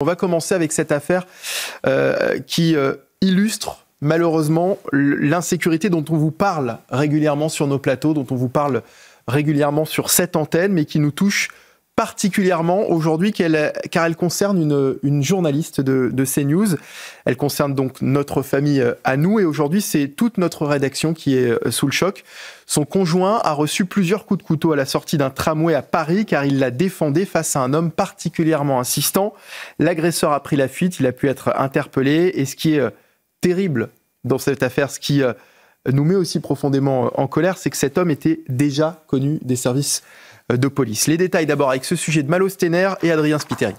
On va commencer avec cette affaire qui illustre malheureusement l'insécurité dont on vous parle régulièrement sur nos plateaux, dont on vous parle régulièrement sur cette antenne, mais qui nous touche particulièrement aujourd'hui car elle concerne une journaliste de CNews. Elle concerne donc notre famille à nous et aujourd'hui c'est toute notre rédaction qui est sous le choc. Son conjoint a reçu plusieurs coups de couteau à la sortie d'un tramway à Paris car il la défendait face à un homme particulièrement insistant. L'agresseur a pris la fuite, il a pu être interpellé et ce qui est terrible dans cette affaire, ce qui nous met aussi profondément en colère, c'est que cet homme était déjà connu des services de police. Les détails d'abord avec ce sujet de Malo Stener et Adrien Spiteri.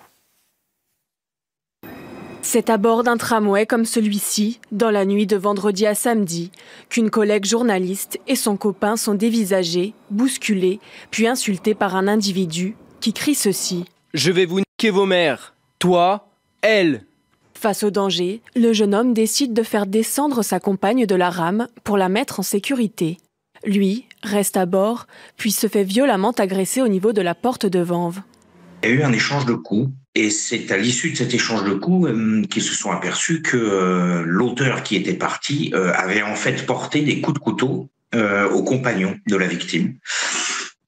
C'est à bord d'un tramway comme celui-ci, dans la nuit de vendredi à samedi, qu'une collègue journaliste et son copain sont dévisagés, bousculés, puis insultés par un individu qui crie ceci. « Je vais vous niquer vos mères, toi, elle !» Face au danger, le jeune homme décide de faire descendre sa compagne de la rame pour la mettre en sécurité. Lui reste à bord, puis se fait violemment agresser au niveau de la porte de Vanves. Il y a eu un échange de coups et c'est à l'issue de cet échange de coups qu'ils se sont aperçus que l'auteur qui était parti avait en fait porté des coups de couteau au compagnon de la victime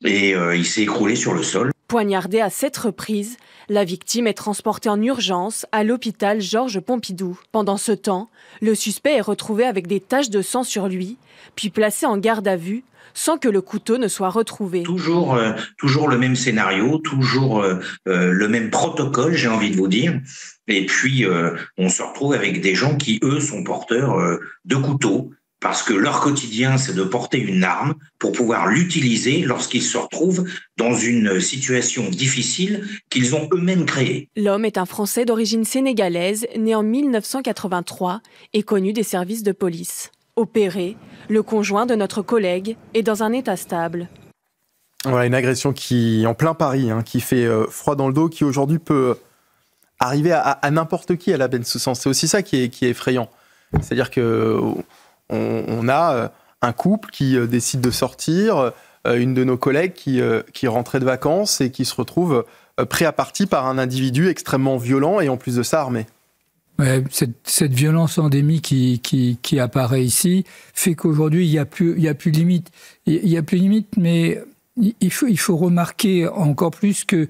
et il s'est écroulé sur le sol. Poignardé à 7 reprises, la victime est transportée en urgence à l'hôpital Georges Pompidou. Pendant ce temps, le suspect est retrouvé avec des taches de sang sur lui, puis placé en garde à vue, sans que le couteau ne soit retrouvé. Toujours le même scénario, toujours le même protocole, j'ai envie de vous dire. Et puis, on se retrouve avec des gens qui, eux, sont porteurs de couteaux, parce que leur quotidien, c'est de porter une arme pour pouvoir l'utiliser lorsqu'ils se retrouvent dans une situation difficile qu'ils ont eux-mêmes créée. L'homme est un Français d'origine sénégalaise, né en 1983 et connu des services de police. Opéré, le conjoint de notre collègue est dans un état stable. Voilà une agression qui, en plein Paris, qui fait froid dans le dos, qui aujourd'hui peut arriver à n'importe qui à la Bensoussan. C'est aussi ça qui est effrayant. C'est-à-dire qu'on a un couple qui décide de sortir, une de nos collègues qui rentrait de vacances et qui se retrouve pris à partie par un individu extrêmement violent et en plus de ça armé. Ouais, cette violence endémique qui apparaît ici fait qu'aujourd'hui, il y a plus de limite. Il y a plus de limite, mais il faut remarquer encore plus que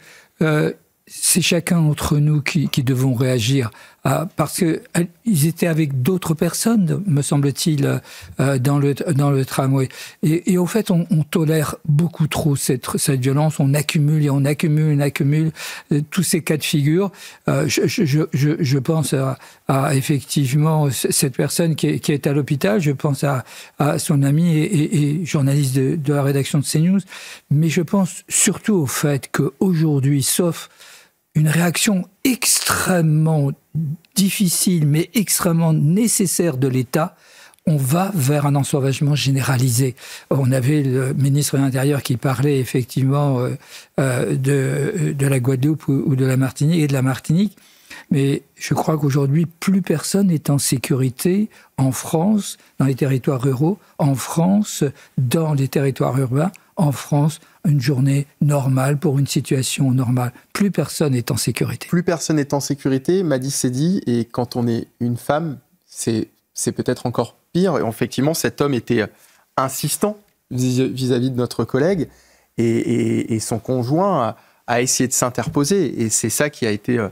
c'est chacun d'entre nous qui devons réagir. Parce qu'ils étaient avec d'autres personnes, me semble-t-il, dans le tramway. Et au fait, on tolère beaucoup trop cette violence. On accumule et on accumule tous ces cas de figure. Je pense à effectivement cette personne qui est à l'hôpital. Je pense à son ami et journaliste de la rédaction de CNews. Mais je pense surtout au fait qu'aujourd'hui, sauf une réaction extrêmement difficile, mais extrêmement nécessaire de l'État, on va vers un ensauvagement généralisé. On avait le ministre de l'Intérieur qui parlait effectivement de la Guadeloupe ou de la Martinique et de la Martinique, mais je crois qu'aujourd'hui, plus personne n'est en sécurité en France, dans les territoires ruraux, en France, dans les territoires urbains, en France, une journée normale pour une situation normale. Plus personne n'est en sécurité. Plus personne n'est en sécurité, Madi s'est dit, et quand on est une femme, c'est peut-être encore pire. Et effectivement, cet homme était insistant vis-à-vis de notre collègue, et son conjoint a essayé de s'interposer. Et c'est ça qui a été,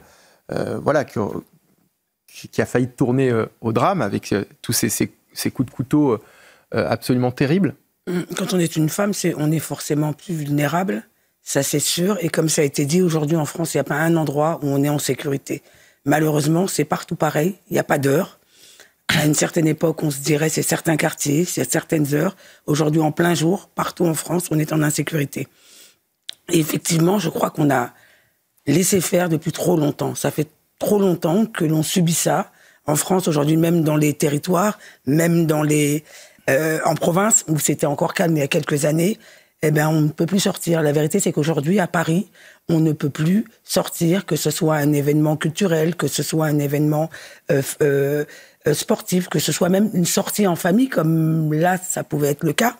qui a failli tourner au drame, avec tous ces coups de couteau absolument terribles. Quand on est une femme, on est forcément plus vulnérable, ça c'est sûr. Et comme ça a été dit, aujourd'hui en France, il n'y a pas un endroit où on est en sécurité. Malheureusement, c'est partout pareil, il n'y a pas d'heure. À une certaine époque, on se dirait c'est certains quartiers, c'est certaines heures. Aujourd'hui, en plein jour, partout en France, on est en insécurité. Et effectivement, je crois qu'on a laissé faire depuis trop longtemps. Ça fait trop longtemps que l'on subit ça. En France, aujourd'hui, même dans les territoires, même dans en province, où c'était encore calme il y a quelques années, on ne peut plus sortir. La vérité, c'est qu'aujourd'hui, à Paris, on ne peut plus sortir, que ce soit un événement culturel, que ce soit un événement sportif, que ce soit même une sortie en famille, comme là, ça pouvait être le cas.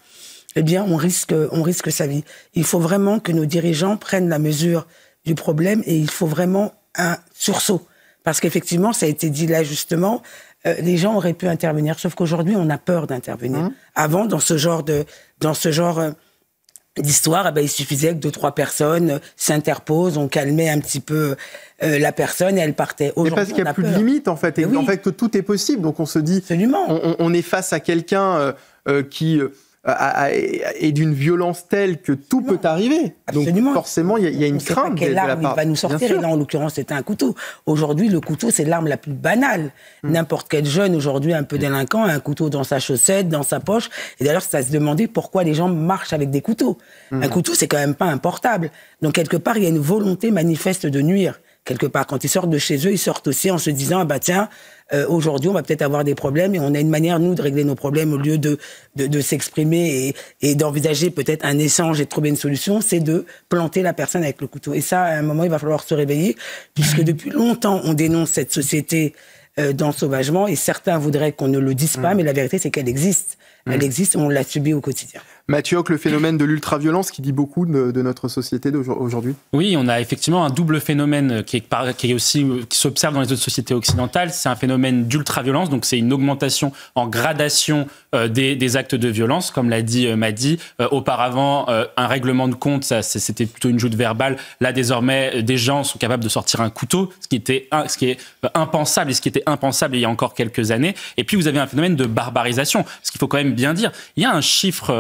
On risque sa vie. Il faut vraiment que nos dirigeants prennent la mesure du problème et il faut vraiment un sursaut. Parce qu'effectivement, ça a été dit là justement, les gens auraient pu intervenir, sauf qu'aujourd'hui, on a peur d'intervenir. Avant, dans ce genre d'histoire, il suffisait que 2-3 personnes s'interposent, on calmait un petit peu la personne et elle partait. Mais parce qu'il n'y a plus de limite, en fait, et en fait que tout est possible. Donc on se dit, on est face à quelqu'un qui est d'une violence telle que tout peut arriver. Absolument. Donc forcément, il y a une crainte. Quelle arme il va nous sortir. Et là, en l'occurrence, c'était un couteau. Aujourd'hui, le couteau, c'est l'arme la plus banale. N'importe quel jeune, aujourd'hui, un peu délinquant, a un couteau dans sa chaussette, dans sa poche. Et d'ailleurs, c'est à se demander pourquoi les gens marchent avec des couteaux. Un couteau, c'est quand même pas un portable. Donc, quelque part, il y a une volonté manifeste de nuire. Quelque part, quand ils sortent de chez eux, ils sortent aussi en se disant, aujourd'hui, on va peut-être avoir des problèmes et on a une manière, nous, de régler nos problèmes au lieu de s'exprimer et d'envisager peut-être un échange et de trouver une solution, c'est de planter la personne avec le couteau. Et ça, à un moment, il va falloir se réveiller, puisque depuis longtemps, on dénonce cette société d'ensauvagement et certains voudraient qu'on ne le dise pas, mais la vérité, c'est qu'elle existe. Elle existe, on l'a subie au quotidien. Mathieu Hoc, le phénomène de l'ultraviolence qui dit beaucoup de notre société d'aujourd'hui. Oui, on a effectivement un double phénomène qui s'observe dans les autres sociétés occidentales. C'est un phénomène d'ultraviolence, donc c'est une augmentation en gradation des actes de violence, comme l'a dit Madi. Auparavant, un règlement de compte, c'était plutôt une joute verbale. Là, désormais, des gens sont capables de sortir un couteau, ce qui est impensable et ce qui était impensable il y a encore quelques années. Et puis, vous avez un phénomène de barbarisation, ce qu'il faut quand même bien dire. Il y a un chiffre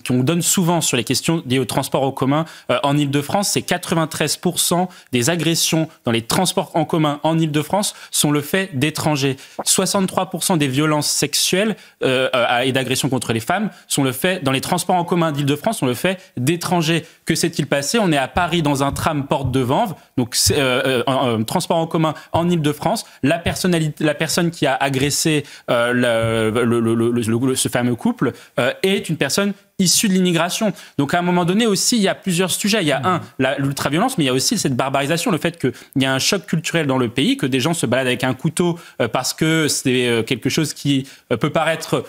qu'on donne souvent sur les questions liées au transport en commun en Ile-de-France, c'est 93% des agressions dans les transports en commun en Ile-de-France sont le fait d'étrangers. 63% des violences sexuelles et d'agressions contre les femmes sont le fait, dans les transports en commun d'Ile-de-France, sont le fait d'étrangers. Que s'est-il passé ? On est à Paris dans un tram porte de Vanves, donc transport en commun en Ile-de-France. La personne qui a agressé ce fameux couple est une personne issue de l'immigration. Donc à un moment donné aussi, il y a plusieurs sujets. Il y a l'ultraviolence, mais il y a aussi cette barbarisation, le fait qu'il y a un choc culturel dans le pays, que des gens se baladent avec un couteau parce que c'est quelque chose qui peut paraître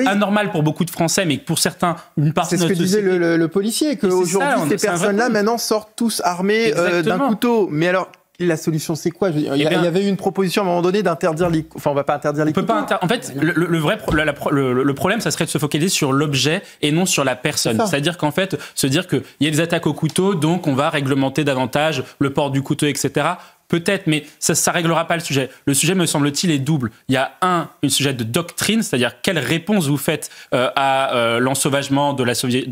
anormal pour beaucoup de Français, mais pour certains, une partie de notre société... C'est ce que disait le policier, qu'aujourd'hui, ces personnes-là, maintenant, sortent tous armés d'un couteau. Mais alors... La solution, c'est quoi ? Il y avait eu une proposition à un moment donné d'interdire les... Enfin, on va pas interdire les couteaux. En fait, le problème, ça serait de se focaliser sur l'objet et non sur la personne. C'est-à-dire qu'en fait, se dire qu'il y a des attaques au couteau, donc on va réglementer davantage le port du couteau, etc. Peut-être, mais ça ne réglera pas le sujet. Le sujet, me semble-t-il, est double. Il y a un sujet de doctrine, c'est-à-dire quelle réponse vous faites à l'ensauvagement de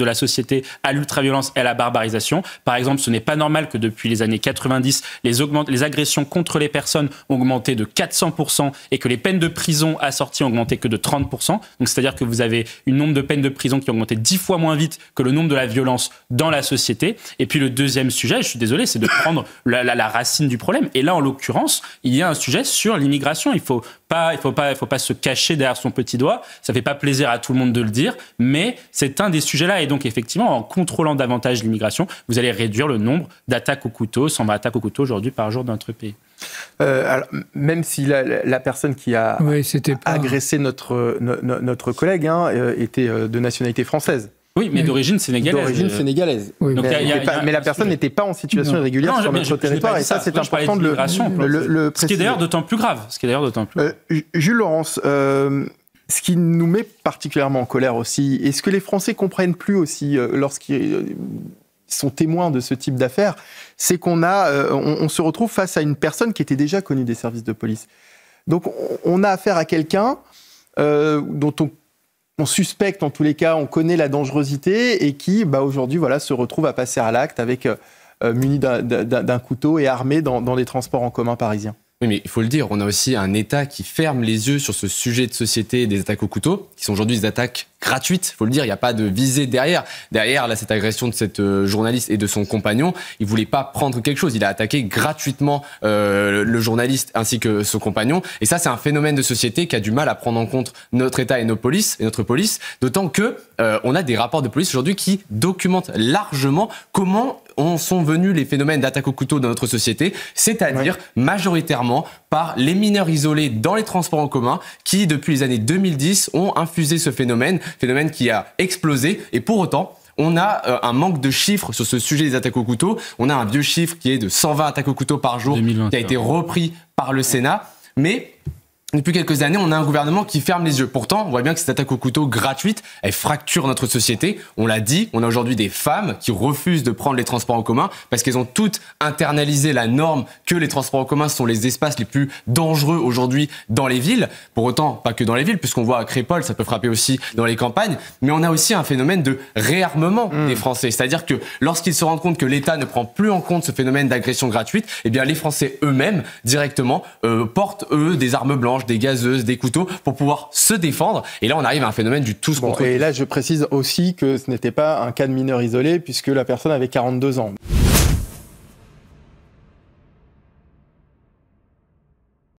la société, à l'ultraviolence et à la barbarisation. Par exemple, ce n'est pas normal que depuis les années 90, les agressions contre les personnes ont augmenté de 400% et que les peines de prison assorties ont augmenté que de 30%. Donc, c'est-à-dire que vous avez un nombre de peines de prison qui ont augmenté 10 fois moins vite que le nombre de la violence dans la société. Et puis, le deuxième sujet, je suis désolé, c'est de prendre la racine du problème. Et là, en l'occurrence, il y a un sujet sur l'immigration. Il faut pas se cacher derrière son petit doigt. Ça fait pas plaisir à tout le monde de le dire, mais c'est un des sujets-là. Et donc, effectivement, en contrôlant davantage l'immigration, vous allez réduire le nombre d'attaques au couteau, 120 attaques au couteau aujourd'hui par jour dans notre pays. Alors, même si la personne qui a agressé notre collègue était de nationalité française. Oui, mais d'origine sénégalaise. Oui, mais la personne n'était pas en situation irrégulière sur notre territoire, et ça, c'est important de le préciser. Ce qui est d'ailleurs d'autant plus grave. Jules Laurence, ce qui nous met particulièrement en colère aussi, est-ce que les Français comprennent plus aussi lorsqu'ils sont témoins de ce type d'affaires, c'est qu'on on se retrouve face à une personne qui était déjà connue des services de police. Donc on a affaire à quelqu'un dont on suspecte, en tous les cas, on connaît la dangerosité et qui, aujourd'hui, se retrouve à passer à l'acte avec muni d'un couteau et armé dans les transports en commun parisiens. Oui, mais il faut le dire, on a aussi un État qui ferme les yeux sur ce sujet de société des attaques au couteau, qui sont aujourd'hui des attaques gratuites, il faut le dire, il n'y a pas de visée derrière. Derrière, là, cette agression de cette journaliste et de son compagnon, il ne voulait pas prendre quelque chose, il a attaqué gratuitement le journaliste ainsi que son compagnon. Et ça, c'est un phénomène de société qui a du mal à prendre en compte notre État et notre police, d'autant que on a des rapports de police aujourd'hui qui documentent largement comment sont venus les phénomènes d'attaque au couteau dans notre société, c'est-à-dire majoritairement par les mineurs isolés dans les transports en commun qui, depuis les années 2010, ont infusé ce phénomène qui a explosé. Et pour autant, on a un manque de chiffres sur ce sujet des attaques au couteau. On a un vieux chiffre qui est de 120 attaques au couteau par jour, 2021. qui a été repris par le Sénat. Mais depuis quelques années, on a un gouvernement qui ferme les yeux. Pourtant, on voit bien que cette attaque au couteau gratuite, elle fracture notre société. On l'a dit, on a aujourd'hui des femmes qui refusent de prendre les transports en commun parce qu'elles ont toutes internalisé la norme que les transports en commun sont les espaces les plus dangereux aujourd'hui dans les villes. Pour autant, pas que dans les villes, puisqu'on voit à Crépol, ça peut frapper aussi dans les campagnes. Mais on a aussi un phénomène de réarmement des Français. C'est-à-dire que lorsqu'ils se rendent compte que l'État ne prend plus en compte ce phénomène d'agression gratuite, eh bien les Français eux-mêmes, directement, portent eux des armes blanches, des gazeuses, des couteaux pour pouvoir se défendre. Et là, on arrive à un phénomène du tous contre tous. Et là, je précise aussi que ce n'était pas un cas de mineur isolé puisque la personne avait 42 ans.